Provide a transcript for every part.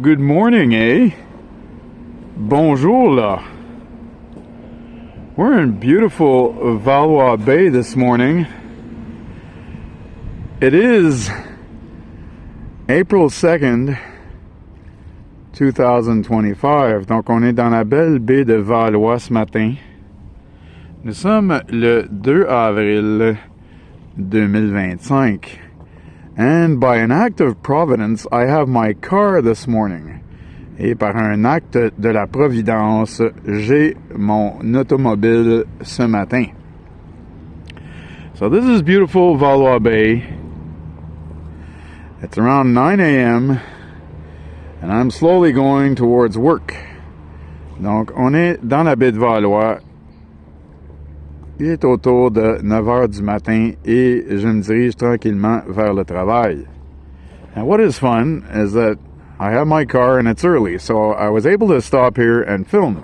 Good morning, eh? Bonjour, là. We're in beautiful Valois Baie this morning. It is April 2nd, 2025. Donc, on est dans la belle baie de Valois ce matin. Nous sommes le 2 avril 2025. And by an act of providence, I have my car this morning. Et par un acte de la providence, j'ai mon automobile ce matin. So this is beautiful Valois Baie. It's around 9 a.m. and I'm slowly going towards work. Donc, on est dans la baie de Valois. Il est autour de 9 heures du matin et je me dirige tranquillement vers le travail. And what is fun is that I have my car and it's early, so I was able to stop here and film.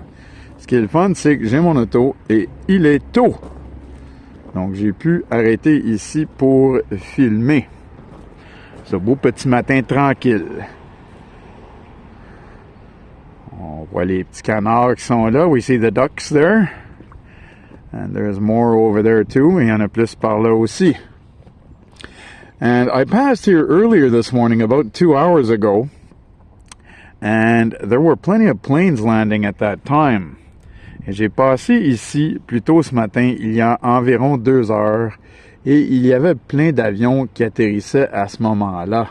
Ce qui est le fun, c'est que j'ai mon auto et il est tôt. Donc j'ai pu arrêter ici pour filmer. Ce beau petit matin tranquille. On voit les petits canards qui sont là. We see the ducks there. And there's more over there too. Il y en a plus par là aussi. And I passed here earlier this morning, about 2 hours ago. And there were plenty of planes landing at that time. Et j'ai passé ici plus tôt ce matin, il y a environ 2 heures. Et il y avait plein d'avions qui atterrissaient à ce moment-là.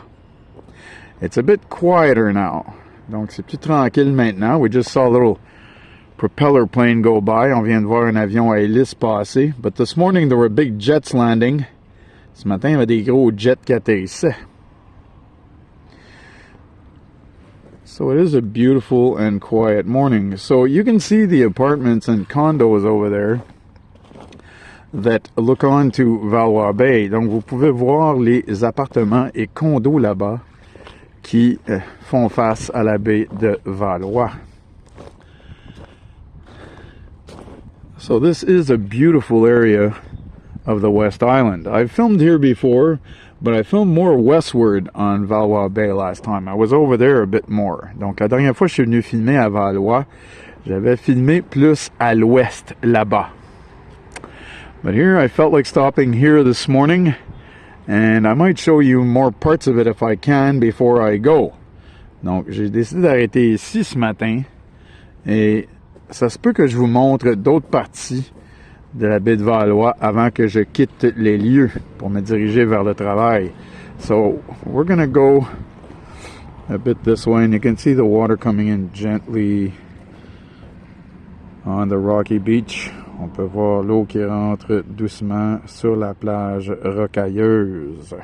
It's a bit quieter now. Donc c'est plus tranquille maintenant. We just saw a little propeller plane go by. On vient de voir un avion à hélice passer. But this morning there were big jets landing. Ce matin, il y avait des gros jets qui atterrissaient. So it is a beautiful and quiet morning. So you can see the apartments and condos over there that look on to Valois Baie. Donc vous pouvez voir les appartements et condos là-bas qui font face à la baie de Valois. So this is a beautiful area of the West Island. I've filmed here before, but I filmed more westward on Valois Baie last time. I was over there a bit more. Donc la dernière fois que je suis venu filmer à Valois, j'avais filmé plus à l'ouest là-bas. But here I felt like stopping here this morning, and I might show you more parts of it if I can before I go. Donc j'ai décidé d'arrêter ici ce matin, et ça se peut que je vous montre d'autres parties de la baie de Valois avant que je quitte les lieux pour me diriger vers le travail. So we're going to go a bit this way, and you can see the water coming in gently on the rocky beach. On peut voir l'eau qui rentre doucement sur la plage rocailleuse.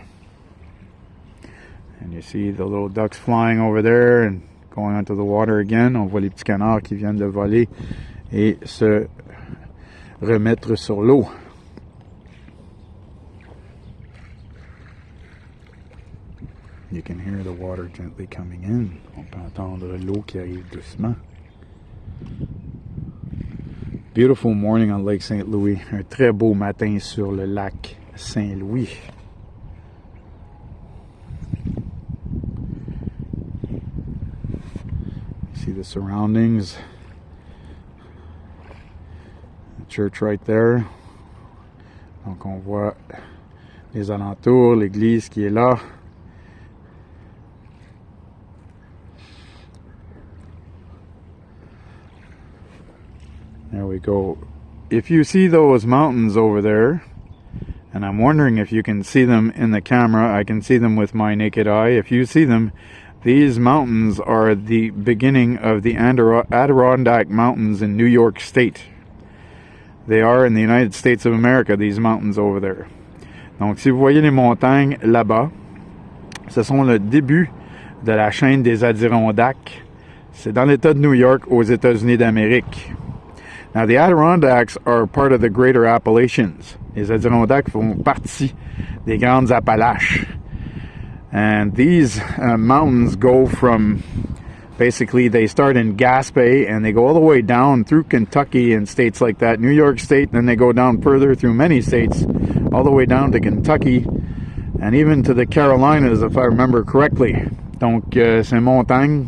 And you see the little ducks flying over there and going onto the water again. On voit les petits canards qui viennent de voler et se remettre sur l'eau. You can hear the water gently coming in. On peut entendre l'eau qui arrive doucement. Beautiful morning on Lake St. Louis. Un très beau matin sur le lac Saint-Louis. See the surroundings. The church right there. Donc on voit les alentours, l'église qui est là. There we go. If you see those mountains over there, and I'm wondering if you can see them in the camera, I can see them with my naked eye. If you see them, these mountains are the beginning of the Adirondack Mountains in New York State. They are in the United States of America, these mountains over there. Donc, si vous voyez les montagnes là-bas, ce sont le début de la chaîne des Adirondacks. C'est dans l'État de New York, aux États-Unis d'Amérique. Now, the Adirondacks are part of the Greater Appalachians. Les Adirondacks font partie des Grandes Appalaches. And these mountains go from, basically, they start in Gaspé and they go all the way down through Kentucky and states like that, New York State, and then they go down further through many states, all the way down to Kentucky, and even to the Carolinas, if I remember correctly. Donc, ces montagnes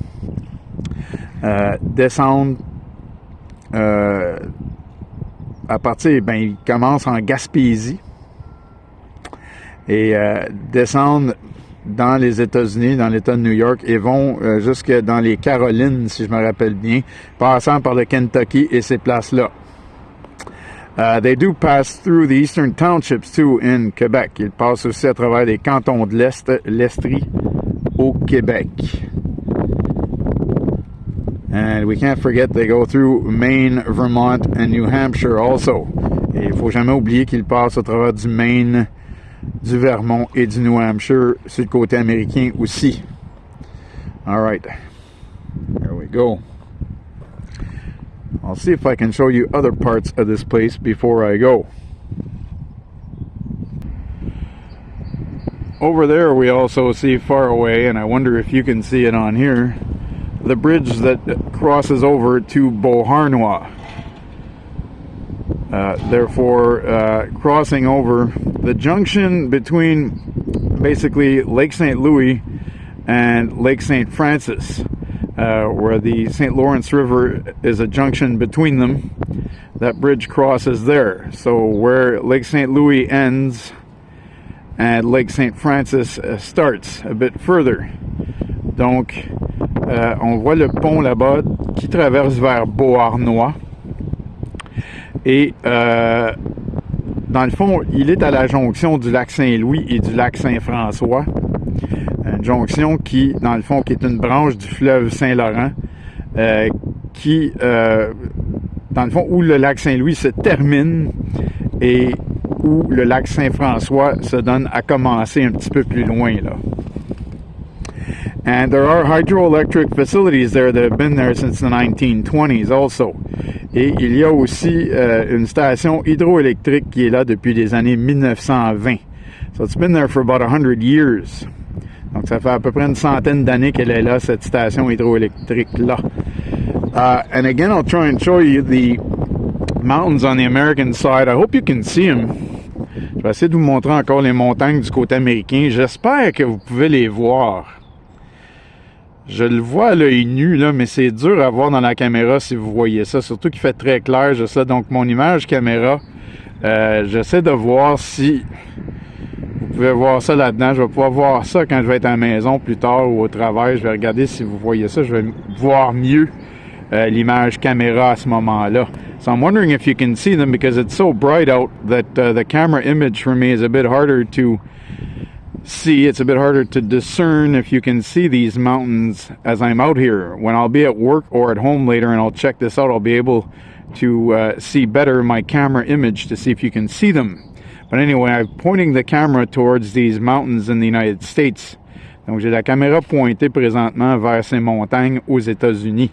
descendent à partir, ben, ils commencent en Gaspésie et descendent dans les États-Unis, dans l'État de New York, et vont jusque dans les Carolines, si je me rappelle bien, passant par le Kentucky et ces places-là. They do pass through the eastern townships too in Quebec. Ils passent aussi à travers les cantons de l'Estrie au Québec. And we can't forget they go through Maine, Vermont and New Hampshire also. Et il faut jamais oublier qu'ils passent à travers du Maine, du Vermont et du New Hampshire sur le côté américain aussi. All right. There we go. I'll see if I can show you other parts of this place before I go. Over there we also see far away, and I wonder if you can see it on here, the bridge that crosses over to Beauharnois. Therefore, crossing over the junction between basically Lake St. Louis and Lake St. Francis, where the St. Lawrence River is a junction between them. That bridge crosses there. So where Lake St. Louis ends and Lake St. Francis starts a bit further. Donc, on voit le pont là-bas qui traverse vers Beauharnois. Et dans le fond, il est à la jonction du lac Saint-Louis et du lac Saint-François. Une jonction qui, dans le fond, qui est une branche du fleuve Saint-Laurent, qui, dans le fond, où le lac Saint-Louis se termine et où le lac Saint-François se donne à commencer un petit peu plus loin, là. And there are hydroelectric facilities there that have been there since the 1920s also. Et il y a aussi une station hydroélectrique qui est là depuis les années 1920. So it's been there for about 100 years. Donc ça fait à peu près une centaine d'années qu'elle est là, cette station hydroélectrique-là. And again, I'll try and show you the mountains on the American side. I hope you can see them. Je vais essayer de vous montrer encore les montagnes du côté américain. J'espère que vous pouvez les voir. Je le vois à l'œil nu, là, mais c'est dur à voir dans la caméra si vous voyez ça, surtout qu'il fait très clair. Je sais, donc mon image caméra, j'essaie de voir si vous pouvez voir ça là-dedans. Je vais pouvoir voir ça quand je vais être à la maison plus tard ou au travail. Je vais regarder si vous voyez ça. Je vais voir mieux l'image caméra à ce moment-là. So I'm wondering if you can see them because it's so bright out that the camera image for me is a bit harder to see. It's a bit harder to discern if you can see these mountains as I'm out here. When I'll be at work or at home later and I'll check this out, I'll be able to see better my camera image to see if you can see them. But anyway, I'm pointing the camera towards these mountains in the United States. Donc j'ai la caméra pointée présentement vers ces montagnes aux États-Unis.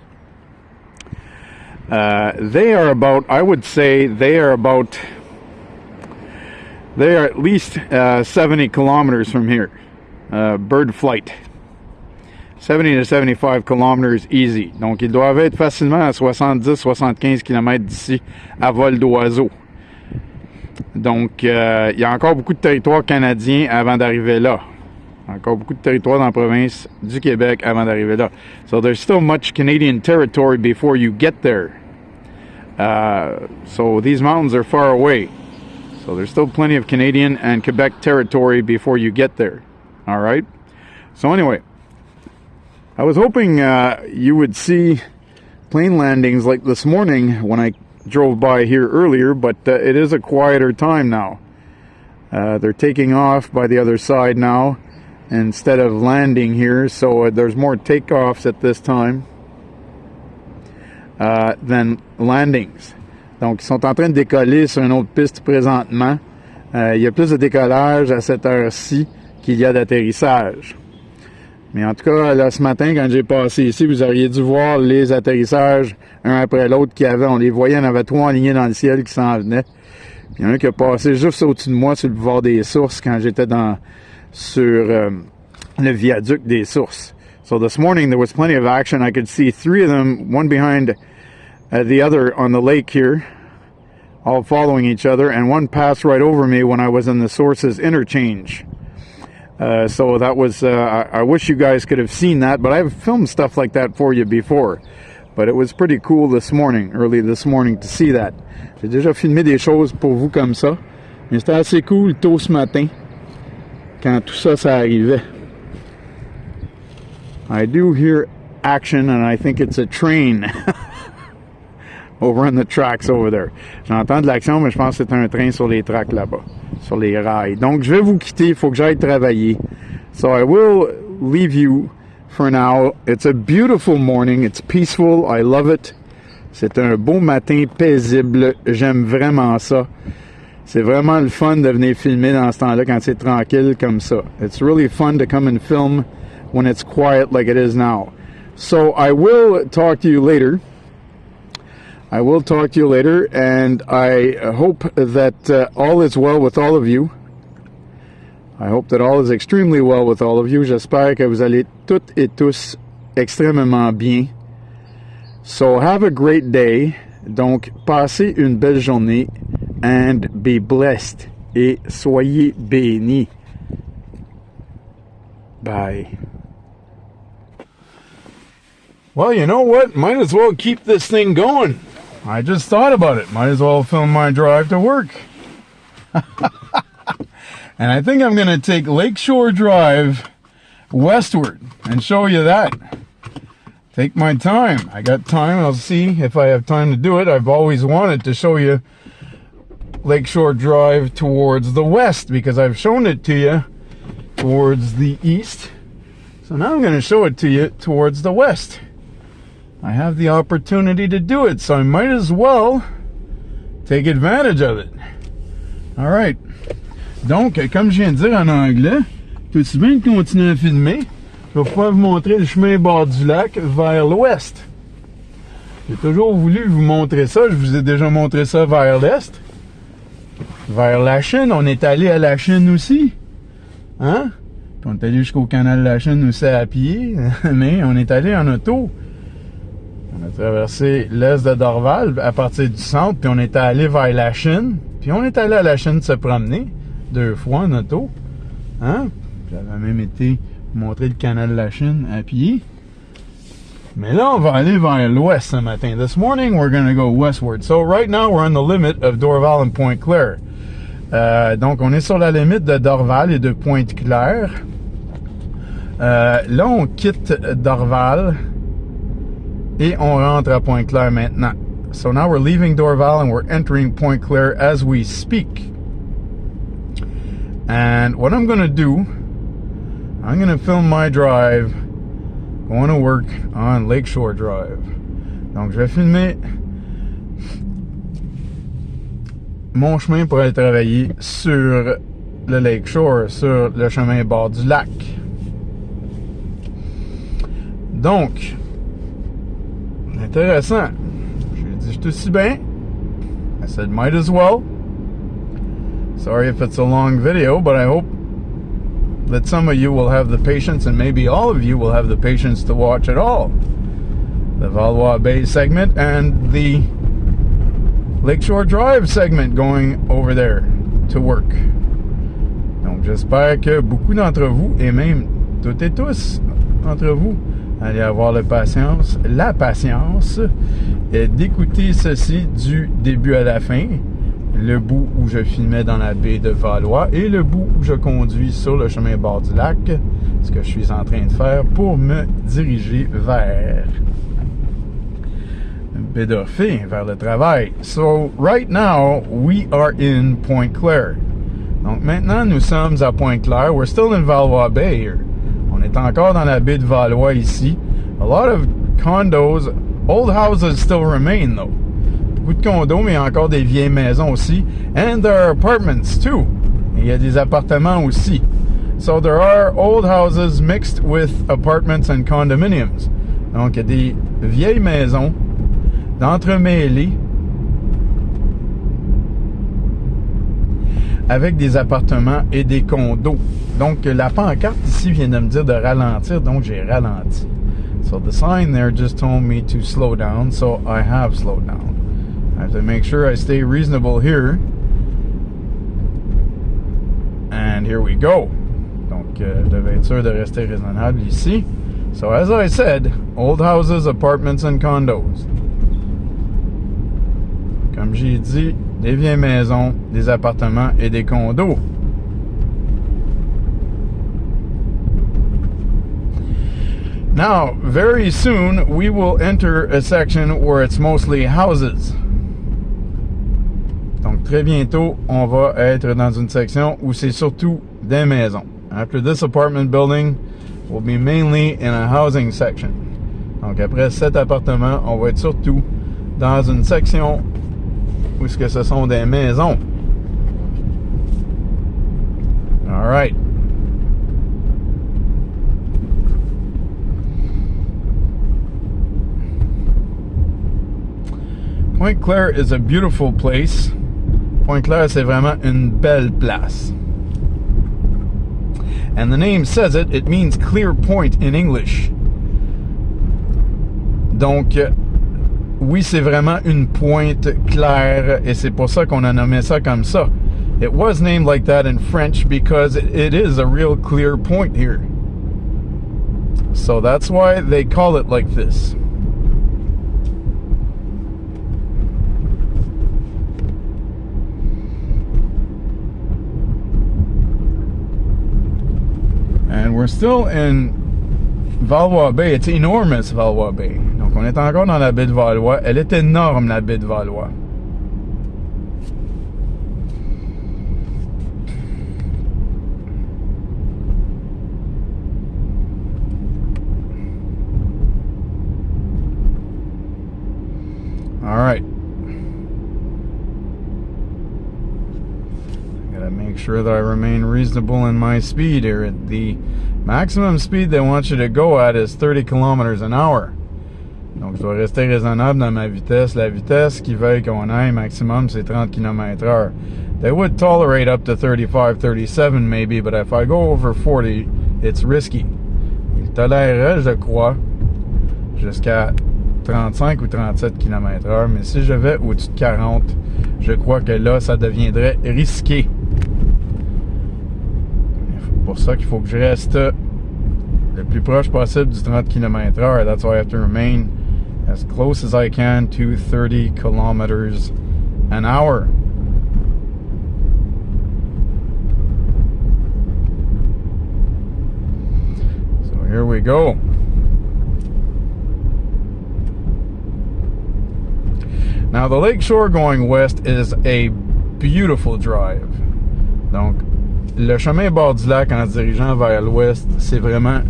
They are about, I would say, they are at least 70 kilometers from here, bird flight. 70 to 75 kilometers easy. Donc, ils doivent être facilement à 70-75 km d'ici à vol d'oiseau. Donc, il y a encore beaucoup de territoire canadien avant d'arriver là. Encore beaucoup de territoire dans la province du Québec avant d'arriver là. So, there's still much Canadian territory before you get there. So, these mountains are far away. So there's still plenty of Canadian and Quebec territory before you get there. All right. So anyway, I was hoping you would see plane landings like this morning when I drove by here earlier, but it is a quieter time now. They're taking off by the other side now instead of landing here, so there's more takeoffs at this time than landings. Donc, ils sont en train de décoller sur une autre piste présentement. Il y a plus de décollage à cette heure-ci qu'il y a d'atterrissage. Mais en tout cas, là, ce matin, quand j'ai passé ici, vous auriez dû voir les atterrissages, un après l'autre qu'il y avait. On les voyait, il y en avait 3 alignés dans le ciel qui s'en venaient. Puis il y en a un qui a passé juste au-dessus de moi sur le boulevard des Sources quand j'étais sur le viaduc des Sources. So this morning, there was plenty of action. I could see 3 of them, one behind the other on the lake here, all following each other, and one passed right over me when I was in the Sources interchange. So that was, I wish you guys could have seen that, but I've filmed stuff like that for you before. But it was pretty cool this morning, early this morning, to see that. J'ai déjà filmé des choses pour vous comme ça. Mais c'était assez cool tôt ce matin, quand tout ça, ça arrivait. I do hear action, and I think it's a train over on the tracks over there. J'entends de l'action, mais je pense que c'est un train sur les tracks là-bas, sur les rails. Donc, je vais vous quitter, il faut que j'aille travailler. So I will leave you for now. It's a beautiful morning, it's peaceful, I love it. C'est un beau matin paisible, j'aime vraiment ça. C'est vraiment le fun de venir filmer dans ce temps-là quand c'est tranquille comme ça. It's really fun to come and film when it's quiet like it is now. So I will talk to you later. I will talk to you later, and I hope that all is well with all of you. I hope that all is extremely well with all of you. J'espère que vous allez toutes et tous extrêmement bien. So have a great day. Donc, passez une belle journée, and be blessed. Et soyez bénis. Bye. Well, you know what? Might as well keep this thing going. I just thought about it. Might as well film my drive to work. And I think I'm going to take Lakeshore Drive westward and show you that. Take my time. I got time. I'll see if I have time to do it. I've always wanted to show you Lakeshore Drive towards the west because I've shown it to you towards the east. So now I'm going to show it to you towards the west. I have the opportunity to do it, so I might as well take advantage of it. All right. Donc, comme je viens de dire en anglais, tout aussi bien de continuer à filmer. Je vais pouvoir vous montrer le chemin Bord du Lac vers l'ouest. J'ai toujours voulu vous montrer ça. Je vous ai déjà montré ça vers l'est. Vers la Chine. On est allé à la Chine aussi. Hein? Puis on est allé jusqu'au canal de la Chine aussi à pied. Mais on est allé en auto. On a traversé l'est de Dorval à partir du centre, puis on est allé vers la Chine. Puis on est allé à la Chine se promener 2 fois en auto. Hein? J'avais même été montrer le canal de la Chine à pied. Mais là, on va aller vers l'ouest ce matin. This morning, we're going to go westward. So right now, we're on the limit of Dorval and Pointe-Claire. Donc, on est sur la limite de Dorval et de Pointe-Claire. Là, on quitte Dorval. Et on rentre à Pointe-Claire maintenant. So now we're leaving Dorval and we're entering Pointe-Claire as we speak. And what I'm going to do, I'm going to film my drive going to work on Lakeshore Drive. Donc je vais filmer mon chemin pour aller travailler sur le Lakeshore, sur le chemin Bord du Lac. Donc, intéressant. J'ai dit, je suis aussi bien. I said, might as well. Sorry if it's a long video, but I hope that some of you will have the patience, and maybe all of you will have the patience to watch it all. The Valois Baie segment and the Lakeshore Drive segment going over there to work. Donc, j'espère que beaucoup d'entre vous, et même toutes et tous d'entre vous, allez avoir la patience d'écouter ceci du début à la fin, le bout où je filmais dans la baie de Valois et le bout où je conduis sur le chemin Bord du Lac, ce que je suis en train de faire pour me diriger vers Bédorfé, vers le travail. So, right now, we are in Pointe-Claire. Donc, maintenant, nous sommes à Pointe-Claire. We're still in Valois Bay here. On est encore dans la baie de Valois ici. A lot of condos, old houses still remain though. Beaucoup de condos, mais il y a encore des vieilles maisons aussi. And there are apartments too. Et il y a des appartements aussi. So there are old houses mixed with apartments and condominiums. Donc il y a des vieilles maisons d'entremêlées avec des appartements et des condos. Donc, la pancarte ici vient de me dire de ralentir, donc j'ai ralenti. So, the sign there just told me to slow down, so I have slowed down. I have to make sure I stay reasonable here. And here we go. Donc, je devais être sûr de rester raisonnable ici. So as I said, old houses, apartments and condos. Comme j'ai dit, des vieilles maisons, des appartements et des condos. Now, very soon, we will enter a section where it's mostly houses. Donc, très bientôt, on va être dans une section où c'est surtout des maisons. After this apartment building, we'll be mainly in a housing section. Donc, après cet appartement, on va être surtout dans une section où ce sont des maisons. All right. Pointe-Claire is a beautiful place. Pointe-Claire, c'est vraiment une belle place. And the name says it, it means clear point in English. Donc, oui, c'est vraiment une pointe claire, et c'est pour ça qu'on a nommé ça comme ça. It was named like that in French because it is a real clear point here. So that's why they call it like this. And we're still in Valois Baie. It's enormous, Valois Baie. Donc, on est encore dans la baie de Valois. Elle est énorme, la baie de Valois. All right. Make sure that I remain reasonable in my speed here. The maximum speed they want you to go at is 30 kilometers an hour. Donc, je dois rester raisonnable dans ma vitesse. La vitesse qu'ils veulent qu'on aille maximum, c'est 30 km/h. They would tolerate up to 35, 37 maybe, but if I go over 40, it's risky. Ils toléreraient, je crois, jusqu'à 35 ou 37 km/h, mais si je vais au-dessus de 40, je crois que là, ça deviendrait risqué. C'est pour ça qu'il faut que je reste le plus proche possible du 30 km/h. That's why I have to remain as close as I can to 30 kilometers an hour. So here we go. Now the Lakeshore going west is a beautiful drive. Donc, le chemin Bord du Lac en se dirigeant vers l'ouest, c'est vraiment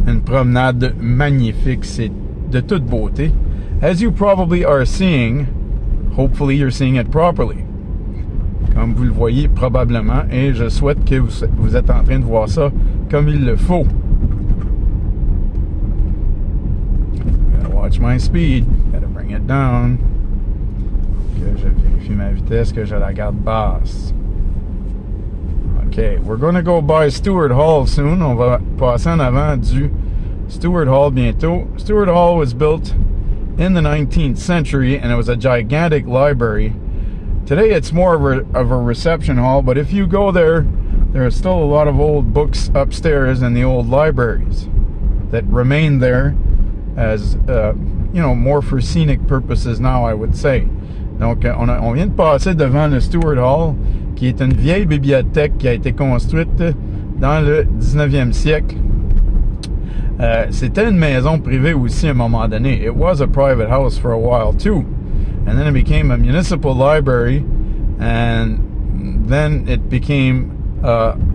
une promenade magnifique. C'est de toute beauté. As you probably are seeing, hopefully you're seeing it properly. Comme vous le voyez probablement, et je souhaite que vous êtes en train de voir ça comme il le faut. Gotta watch my speed. Gotta bring it down. Que je vérifie ma vitesse, que je la garde basse. Okay, we're going to go by Stewart Hall soon. On va passer en avant du Stewart Hall bientôt. Stewart Hall was built in the 19th century, and it was a gigantic library. Today it's more of a reception hall, but if you go there, there are still a lot of old books upstairs in the old libraries that remain there as, you know, more for scenic purposes now, I would say. Donc, on vient de passer devant le Stewart Hall, qui est une vieille bibliothèque qui a été construite dans le 19e siècle. C'était une maison privée aussi à un moment donné. It was a private house for a while too. And then it became a municipal library, and then it became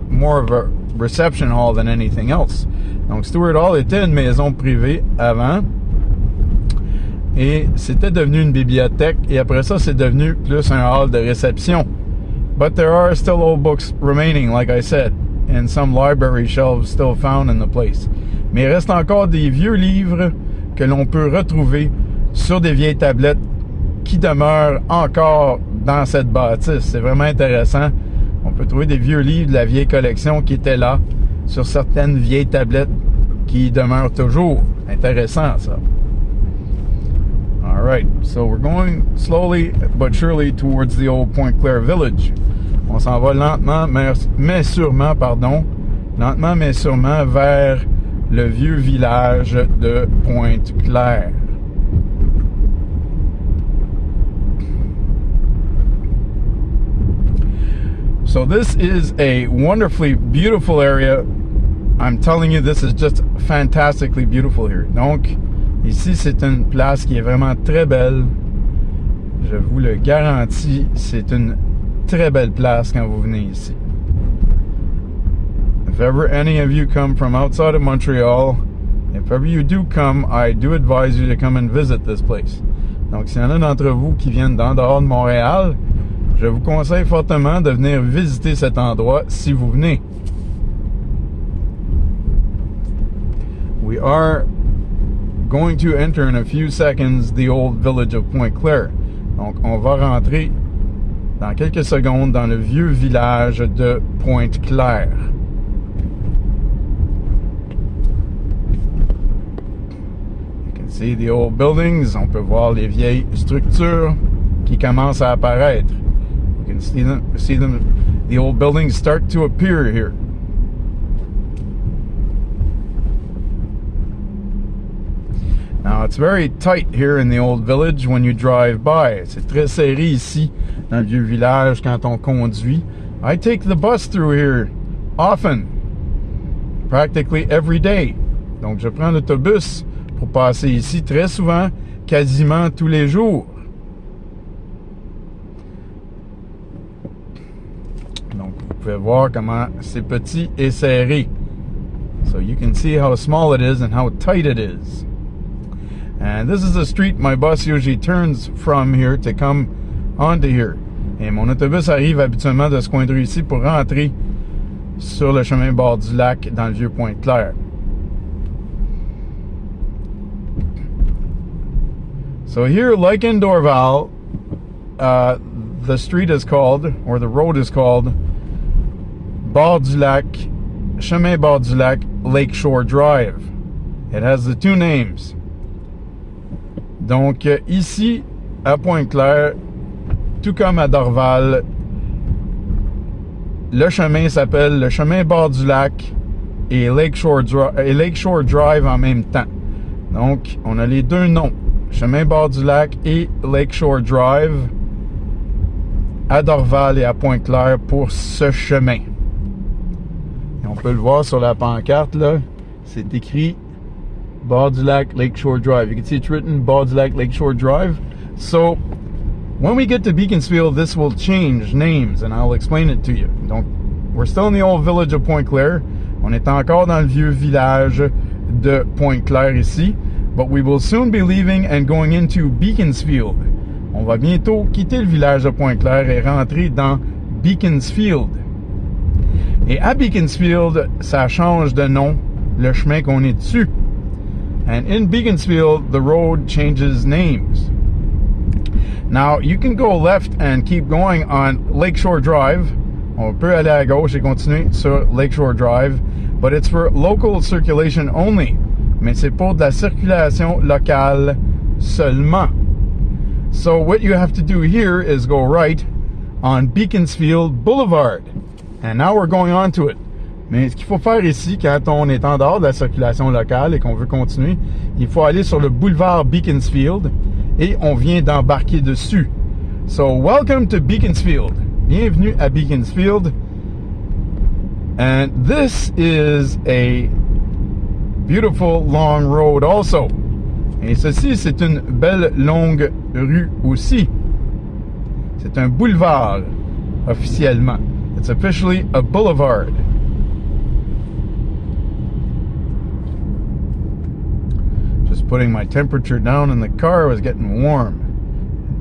more of a reception hall than anything else. Donc, Stewart Hall était une maison privée avant. Et c'était devenu une bibliothèque, et après ça, c'est devenu plus un hall de réception. But there are still old books remaining, like I said, and some library shelves still found in the place. Mais il reste encore des vieux livres que l'on peut retrouver sur des vieilles tablettes qui demeurent encore dans cette bâtisse. C'est vraiment intéressant. On peut trouver des vieux livres de la vieille collection qui étaient là sur certaines vieilles tablettes qui demeurent toujours. Intéressant, ça. All right, so we're going slowly but surely towards the old Pointe-Claire village. On s'en va lentement mais sûrement, lentement mais sûrement vers le vieux village de Pointe-Claire. So this is a wonderfully beautiful area. I'm telling you, this is just fantastically beautiful here. Donc, ici, c'est une place qui est vraiment très belle. Je vous le garantis, c'est une très belle place quand vous venez ici. If ever any of you come from outside of Montreal, if ever you do come, I do advise you to come and visit this place. Donc, s'il y en a d'entre vous qui viennent d'en dehors de Montréal, je vous conseille fortement de venir visiter cet endroit si vous venez. We are going to enter in a few seconds the old village of Pointe-Claire. Donc, on va rentrer dans quelques secondes dans le vieux village de Pointe-Claire. You can see the old buildings. On peut voir les vieilles structures qui commencent à apparaître. You can see them, the old buildings start to appear here. Now, it's very tight here in the old village when you drive by. C'est très serré ici, dans le vieux village, quand on conduit. I take the bus through here often, practically every day. Donc, je prends l'autobus pour passer ici très souvent, quasiment tous les jours. Donc, vous pouvez voir comment c'est petit et serré. So you can see how small it is and how tight it is. And this is the street my bus usually turns from here to come onto here. Et mon autobus arrive habituellement de ce coin de rue ici pour rentrer sur le chemin Bord du Lac dans le vieux Pointe-Claire. So here, like in Dorval, the street is called, or the road is called, Bord du Lac, Chemin Bord du Lac, Lakeshore Drive. It has the two names. Donc, ici, à Pointe-Claire, tout comme à Dorval, le chemin s'appelle le chemin Bord du Lac et Lakeshore Drive en même temps. Donc, on a les deux noms, chemin Bord du Lac et Lakeshore Drive, à Dorval et à Pointe-Claire pour ce chemin. Et on peut le voir sur la pancarte, là, c'est écrit Bord du Lac, Lakeshore Drive. You can see it's written Bord du Lac, Lakeshore Drive. So, when we get to Beaconsfield, this will change names, and I'll explain it to you. Donc, we're still in the old village of Pointe-Claire. On est encore dans le vieux village de Pointe-Claire ici. But we will soon be leaving and going into Beaconsfield. On va bientôt quitter le village de Pointe-Claire et rentrer dans Beaconsfield. Et à Beaconsfield, ça change de nom, le chemin qu'on est dessus. And in Beaconsfield, the road changes names. Now, you can go left and keep going on Lakeshore Drive. On peut aller à gauche et continuer sur Lakeshore Drive, but it's for local circulation only. Mais c'est pour de la circulation locale seulement. So what you have to do here is go right on Beaconsfield Boulevard. And now we're going on to it. Mais ce qu'il faut faire ici, quand on est en dehors de la circulation locale et qu'on veut continuer, il faut aller sur le boulevard Beaconsfield et on vient d'embarquer dessus. So, welcome to Beaconsfield. Bienvenue à Beaconsfield. And this is a beautiful long road also. Et ceci, c'est une belle longue rue aussi. C'est un boulevard, officiellement. It's officially a boulevard. Putting my temperature down in the car. It was getting warm.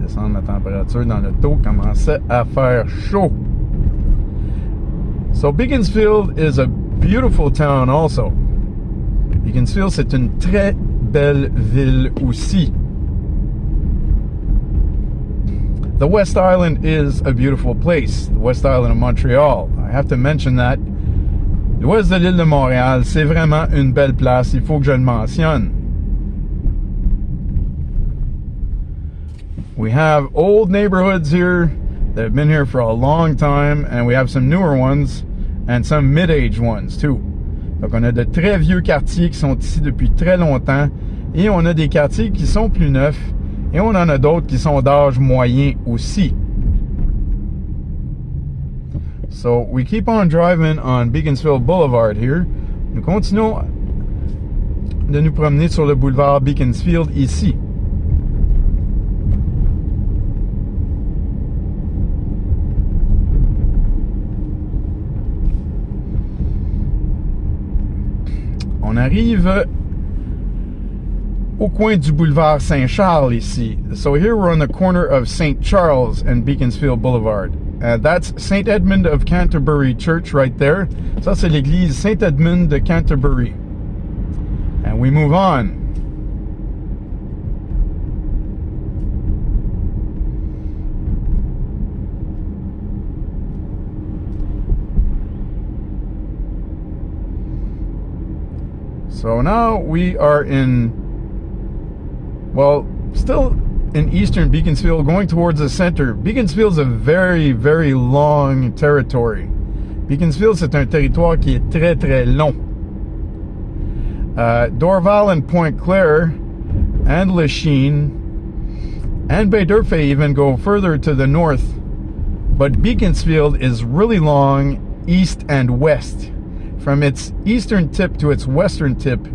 Descendre la température dans l'auto commençait à faire chaud. So Beaconsfield is a beautiful town also. Beaconsfield, c'est une très belle ville aussi. The West Island is a beautiful place. The West Island of Montreal. I have to mention that. L'ouest de l'île de Montréal, c'est vraiment une belle place. Il faut que je le mentionne. We have old neighborhoods here that have been here for a long time, and we have some newer ones and some mid-age ones too. Donc, on a de très vieux quartiers qui sont ici depuis très longtemps. Et on a des quartiers qui sont plus neufs. Et on en a d'autres qui sont d'âge moyen aussi. So, we keep on driving on Beaconsfield Boulevard here. Nous continuons de nous promener sur le boulevard Beaconsfield ici. On arrive au coin du boulevard Saint-Charles ici. So here we're on the corner of St. Charles and Beaconsfield Boulevard. That's St. Edmund of Canterbury Church right there. Ça, c'est l'église St. Edmund de Canterbury. And we move on. So now we are in, well, still in eastern Beaconsfield, going towards the center. Beaconsfield's a very, very long territory. Beaconsfield, c'est un territoire qui est très, très long. Dorval and Point Claire and Lachine and Baie even go further to the north. But Beaconsfield is really long east and west. From its eastern tip to its western tip,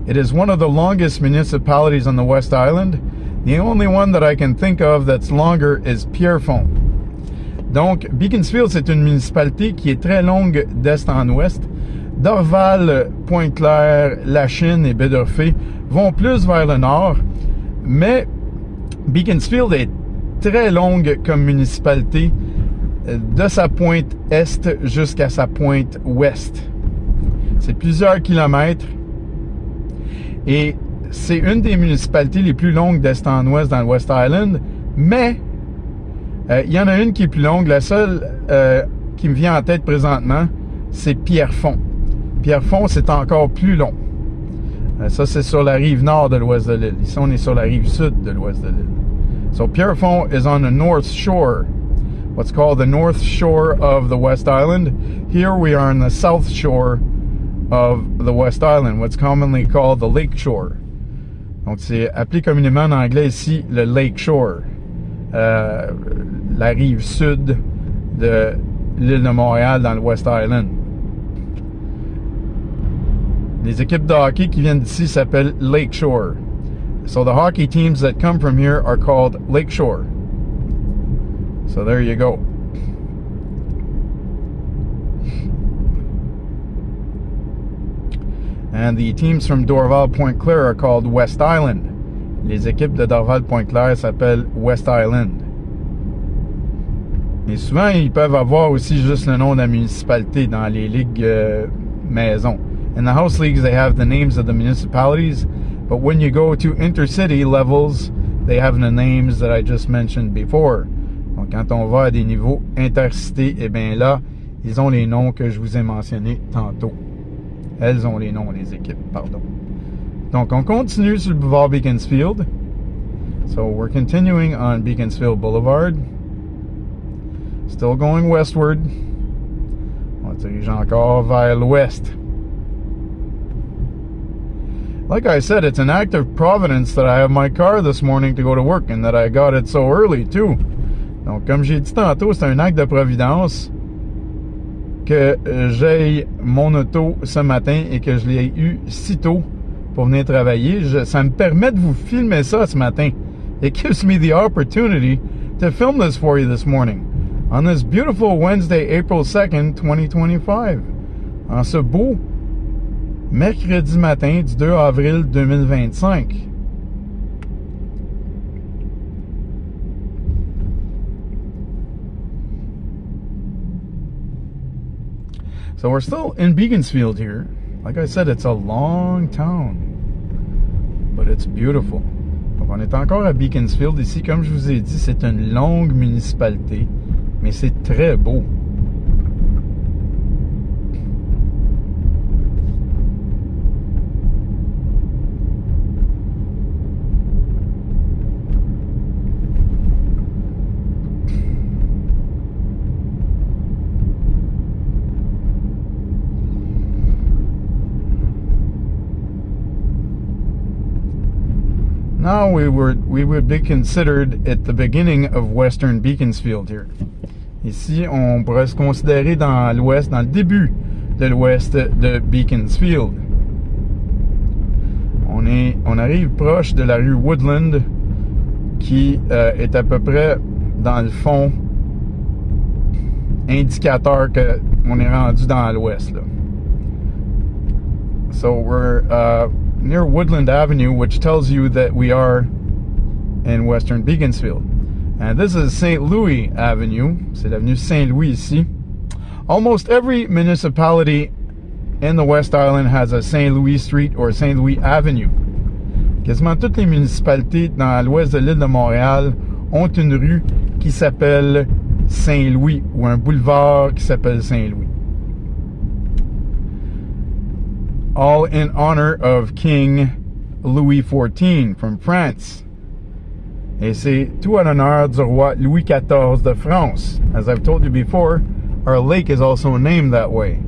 it is one of the longest municipalities on the West Island. The only one that I can think of that's longer is Pierrefonds. Donc, Beaconsfield, c'est une municipalité qui est très longue d'est en ouest. Dorval, Pointe-Claire, Lachine et Baie vont plus vers le nord. Mais Beaconsfield est très longue comme municipalité de sa pointe est jusqu'à sa pointe ouest. C'est plusieurs kilomètres. Et c'est une des municipalités les plus longues d'est en ouest dans le West Island, mais il y en a une qui est plus longue. La seule qui me vient en tête présentement, c'est Pierrefonds. Pierrefonds, c'est encore plus long. Ça, c'est sur la rive nord de l'ouest de l'île. Ici, on est sur la rive sud de l'ouest de l'île. So Pierrefonds is on the north shore, what's called the north shore of the West Island. Here we are on the south shore of the West Island, what's commonly called the Lakeshore. Donc, c'est appelé communément en anglais ici le Lakeshore, la rive sud de l'île de Montréal dans le West Island. Les équipes de hockey qui viennent d'ici s'appellent Lakeshore. So the hockey teams that come from here are called Lakeshore. So there you go. And the teams from Dorval Point Claire are called West Island. Les équipes de Dorval Point Claire s'appellent West Island. Et souvent, ils peuvent avoir aussi juste le nom de la municipalité dans les ligues maison. In the house leagues, they have the names of the municipalities, but when you go to intercity levels, they have the names that I just mentioned before. Donc, quand on va à des niveaux intercités, eh bien là, ils ont les noms que je vous ai mentionnés tantôt. Elles ont les noms, les équipes, pardon. Donc, on continue sur le boulevard Beaconsfield. So, we're continuing on Beaconsfield Boulevard. Still going westward. On dirige encore vers l'ouest. Like I said, it's an act of providence that I have my car this morning to go to work and that I got it so early too. Donc, comme j'ai dit tantôt, c'est un acte de providence que j'aie mon auto ce matin et que je l'ai eu si tôt pour venir travailler. Ça me permet de vous filmer ça ce matin. It gives me the opportunity to film this for you this morning on this beautiful Wednesday, April 2nd, 2025. En ce beau mercredi matin du 2 avril 2025. So we're still in Beaconsfield here. Like I said, it's a long town, but it's beautiful. Donc on est encore à Beaconsfield ici. Comme je vous ai dit, c'est une longue municipalité, mais c'est très beau. now we would be considered at the beginning of Western Beaconsfield here. Ici, on pourrait se considérer dans l'ouest, dans le début de l'ouest de Beaconsfield. On arrive proche de la rue Woodland, qui est à peu près dans le fond indicateur qu'on est rendu dans l'ouest. So we're near Woodland Avenue, which tells you that we are in Western Beaconsfield. And this is St. Louis Avenue. C'est l'avenue Saint-Louis ici. Almost every municipality in the West Island has a St. Louis Street or St. Louis Avenue. Quasiment toutes les municipalités dans l'ouest de l'île de Montréal ont une rue qui s'appelle Saint-Louis ou un boulevard qui s'appelle Saint-Louis. All in honor of King Louis XIV from France. Et c'est tout à l'honneur du roi Louis XIV de France. As I've told you before, our lake is also named that way.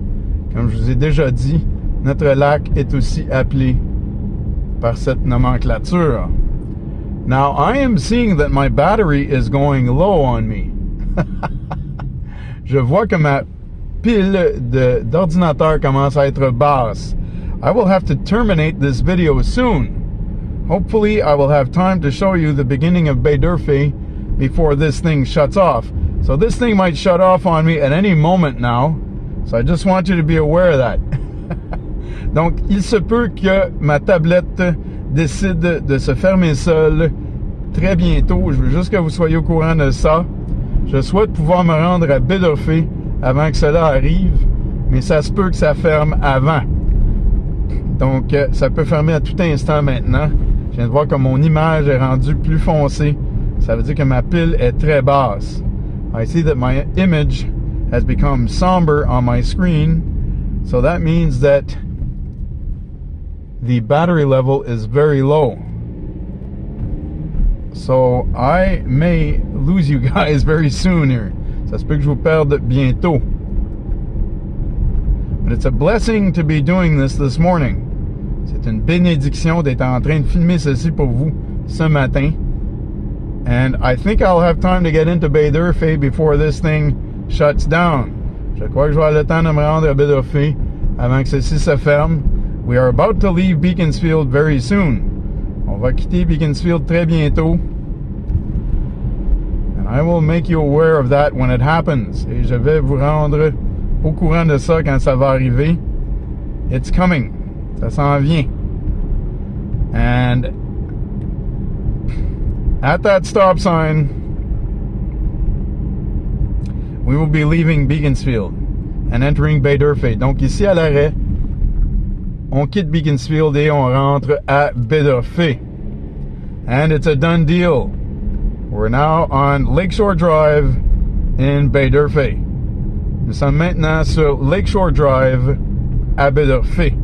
Comme je vous ai déjà dit, notre lac est aussi appelé par cette nomenclature. Now, I am seeing that my battery is going low on me. Je vois que ma pile d'ordinateur commence à être basse. I will have to terminate this video soon. Hopefully, I will have time to show you the beginning of Baie d'Urfé before this thing shuts off. So this thing might shut off on me at any moment now. So I just want you to be aware of that. Donc, il se peut que ma tablette décide de se fermer seule très bientôt. Je veux juste que vous soyez au courant de ça. Je souhaite pouvoir me rendre à Baie d'Urfé avant que cela arrive, mais ça se peut que ça ferme avant. Donc, ça peut fermer à tout instant maintenant. Je viens de voir que mon image est rendue plus foncée. Ça veut dire que ma pile est très basse. I see that my image has become somber on my screen. So that means that the battery level is very low. So I may lose you guys very soon here. Ça se peut que je vous perde bientôt. But it's a blessing to be doing this morning. C'est une bénédiction d'être en train de filmer ceci pour vous ce matin. And I think I'll have time to get into Baie d'Urfé before this thing shuts down. Je crois que je vais avoir le temps de me rendre à Baie d'Urfé avant que ceci se ferme. We are about to leave Beaconsfield very soon. On va quitter Beaconsfield très bientôt. And I will make you aware of that when it happens. Et je vais vous rendre au courant de ça quand ça va arriver. It's coming. Ça s'en vient. And at that stop sign, we will be leaving Beaconsfield and entering Baie d'Urfé. Donc ici à l'arrêt, on quitte Beaconsfield et on rentre à Baie d'Urfé. And it's a done deal. We're now on Lakeshore Drive in Baie d'Urfé. Nous sommes maintenant sur Lakeshore Drive à Baie d'Urfé.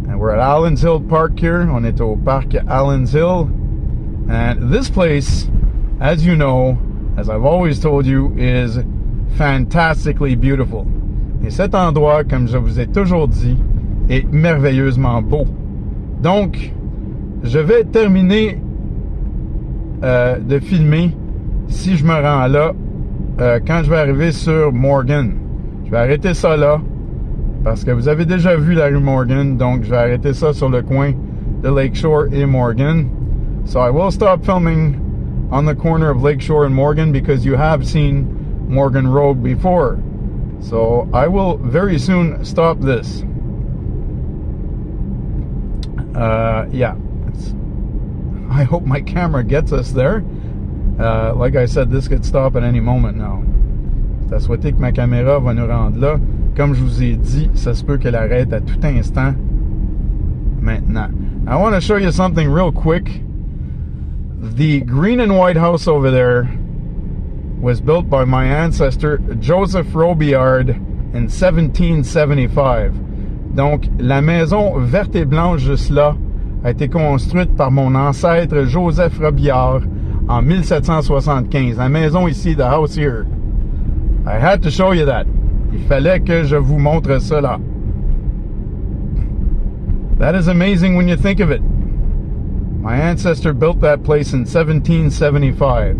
And we're at Allen's Hill Park here. On est au parc Allen's Hill. And this place, as you know, as I've always told you, is fantastically beautiful. Et cet endroit, comme je vous ai toujours dit, est merveilleusement beau. Donc, je vais terminer de filmer si je me rends là quand je vais arriver sur Morgan. Je vais arrêter ça là parce que vous avez déjà vu la rue Morgan, donc je vais arrêter ça sur le coin de Lakeshore et Morgan. So I will stop filming on the corner of Lakeshore and Morgan because you have seen Morgan Road before. So I will very soon stop this. Yeah. I hope my camera gets us there. Like I said, this could stop at any moment now. C'est à souhaiter que ma caméra va nous rendre là. Comme je vous ai dit, ça se peut qu'elle arrête à tout instant maintenant. I want to show you something real quick. The green and white house over there was built by my ancestor Joseph Robillard in 1775. Donc, la maison verte et blanche juste là a été construite par mon ancêtre Joseph Robillard en 1775. La maison ici, the house here. I had to show you that. Il fallait que je vous montre cela. That is amazing when you think of it. My ancestor built that place in 1775.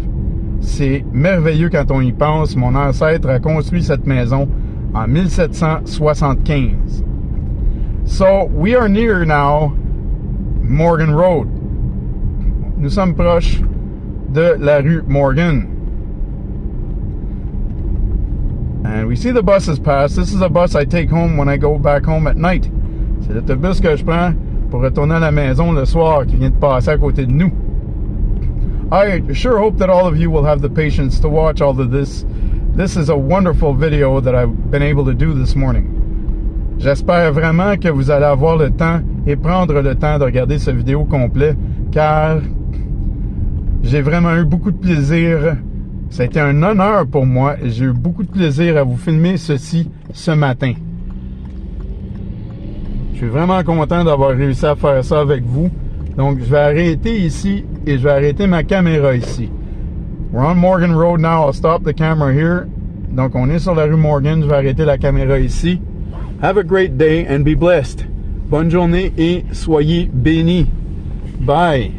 C'est merveilleux quand on y pense. Mon ancêtre a construit cette maison en 1775. So, we are near now Morgan Road. Nous sommes proches de la rue Morgan. And we see the buses pass. This is a bus I take home when I go back home at night. C'est l'autobus que je prends pour retourner à la maison le soir qui vient de passer à côté de nous. I sure hope that all of you will have the patience to watch all of this. This is a wonderful video that I've been able to do this morning. J'espère vraiment que vous allez avoir le temps et prendre le temps de regarder cette vidéo complet, car j'ai vraiment eu beaucoup de plaisir. Ça a été un honneur pour moi et j'ai eu beaucoup de plaisir à vous filmer ceci ce matin. Je suis vraiment content d'avoir réussi à faire ça avec vous. Donc, je vais arrêter ici et je vais arrêter ma caméra ici. We're on Morgan Road now. I'll stop the camera here. Donc, on est sur la rue Morgan. Je vais arrêter la caméra ici. Have a great day and be blessed. Bonne journée et soyez bénis. Bye.